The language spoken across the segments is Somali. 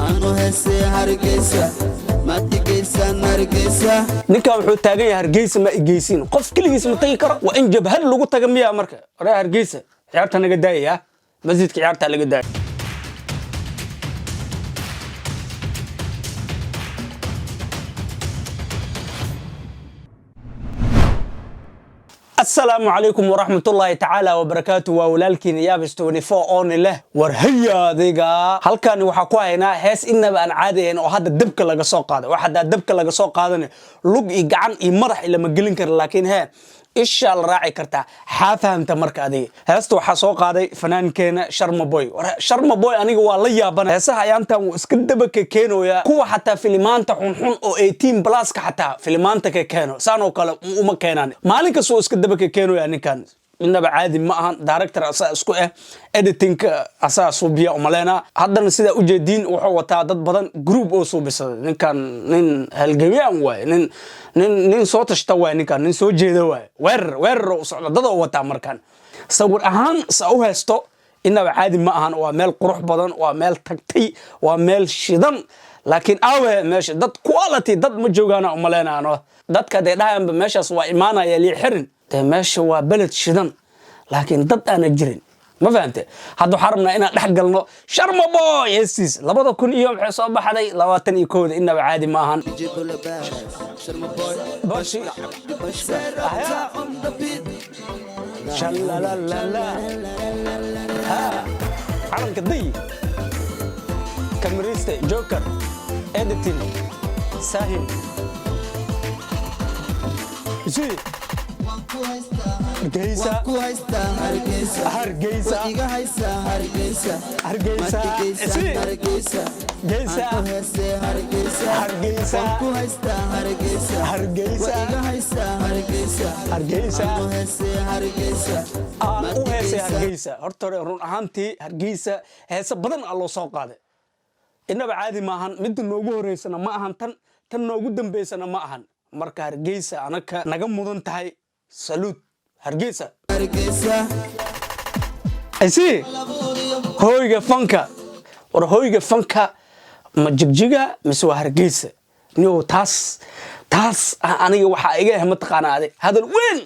anu heese hargeysa ma tigeysa nargeysa ninka wuxuu taagan yahay hargeysa ma igeysin qof kaligiis ma tagi karo waa in jabhad lagu taga miya marka oraa hargeysa ciyaarta naga daayaya masjidka ciyaarta laga daayay السلام عليكم ورحمة الله تعالى وبركاته وولالكين يابس 24 اون له ورهيا ديغا halkan waxa ku haynaa hees inaba aan caadeen oo hadda dabka laga soo qaado waxa dabka laga soo qaadana lug i gacan i madax ila ma gelin kar laakiin isha la raaci karta xaafahanta marka adiga heesta waxa soo qaaday fanaankeena Sharma Boy aniga waa la yaabana heesaha ayaantan uu iska daba ka keenooya kuwa xataa filimaanta xun oo 18 plus ka xataa filimaanta ka keeno saano kale uma keenan maalinka soo iska daba ka keenooya ninkan inaba caadi ma ahan director asaa isku editing asaa suubiya umaleena haddana sida u jeedin wuxuu wataa dad badan group oo suubisaday ninkan nin halgamiyaan waay nin soo tashta waay ninkan nin soo jeeda waay weerar oo socda dad oo wataa markan sawir ahaan sa u heesto inaba caadi ma ahan waa meel qurux badan waa meel tagtay waa meel shidan laakiin awe meesha dad quality dad ma joogaana umaleena dadka deedahan meeshaas waa imaanaya li xirin meesha waa balad shidan laakiin dad aan jirin ma fahamte hadda xarabna ina dhax galno Sharma Boy yeesis 2000 iyo waxay soo baxday 21 inaba caadi ma ahan Sharma Boy bashi shalalala ha calanka day kameriste joker editing sahin isi hargeysa iga haysa hargeysa ku haysta hargeysa horta run ahaantii hargeysa heesa badan loo soo qaaday inaba caadi ma ahan mid noogu horeysana ma ahan tan noogu dambeysana ma ahan marka hargeysa anaka naga mudan tahay salute hargeysa aysi hoyga fanka war hoyga fanka ma jigjiga mise waa hargeysa niyo taas aniga waxa iga ah mataqaanaade hadal weyn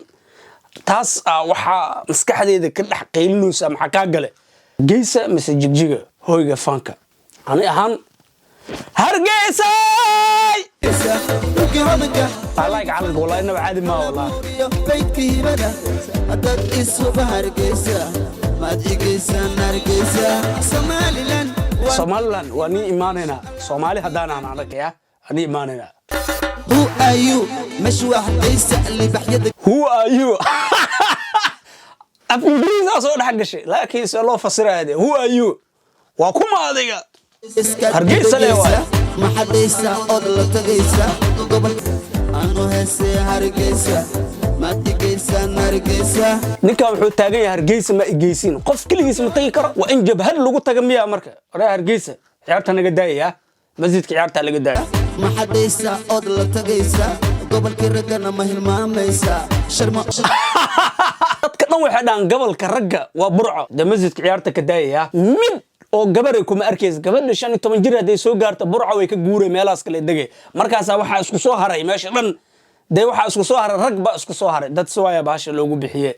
taas waxa maskaxdeeda ka dhax qeylinaysa maxaa ka gale hargeysa mise jigjiga hoyga fanka ani ahaan hargeysa like calanka wallahi inaba caadi ma wallahi beydkiibada haddaad isuba hargeysa maad igeysa nargeysa Somaliland waa ni imaanayna Soomaali hadaan aan arkaya ani imaanayna who are you mashwa hargeysa libaxyada who are you afgriisa soo dhax gashay laakiin si loo fasiraade who are you waa kuma adiga hargeysa leeyahay ma xadeysa oo la tagaysa gobol anu heese hargeysa ma tigeysa nargeysa ninka wuxuu taagan yahay hargeysa ma igeysin qof kaligiis ma tagi karo waa in jabhad lagu taga miya marka oraa hargeysa ciyaarta naga daayaya masjidka ciyaarta laga daayay ma xadeysa oo la tagaysa gobolka ragana ma hilmaamaysa Sharma dadka dhan waxay dhaan gobolka ragga waa burco masjidka ciyaarta ka daayaya mid oo gabar kuma arkays gabadha 15 jir haday soo gaarto burco way ka guuray meelaas kale degay markaas waxa isku soo haray meesha dhan waxa isku soo haray rag ba isku soo haray dad soo baasha loogu bixiyay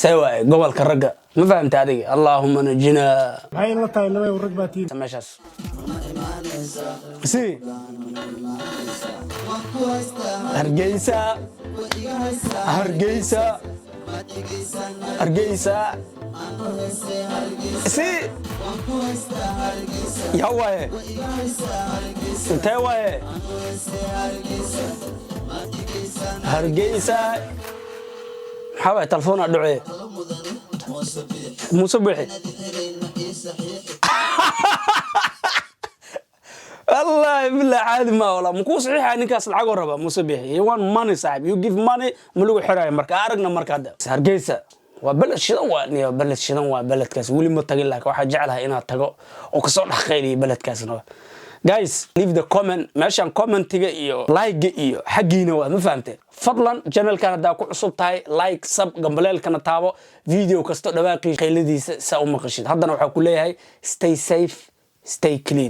sawaay gobolka ragga ma fahamta adiga Allahumma najina maxay la tahay laba rag baatiin meeshaas si hargeysa si ya wae inte wae hargeysa maxaa telefoon dhucay Muuse Bixi Allah billah caadi ma wala muku saxiix ninkaas lacag raba Muuse Bixi you want money sahib you give money malagu xiray marka aragna marka hargeysa waa balad shidan waa baladkaas wali ma tagin laakiin waxa jecelahay inaad tago oo ka soo dhaxqeeyay baladkaasna guys leave the comment meeshan commentiga iyo like iyo xaqiina waa ma fahamtay fadlan channelkan hadaa ku cusub tahay like sub gambaleelkana taabo video kasto dhawaaqii qeyladiisa sa u maqashid haddana waxa ku leeyahay stay safe stay clean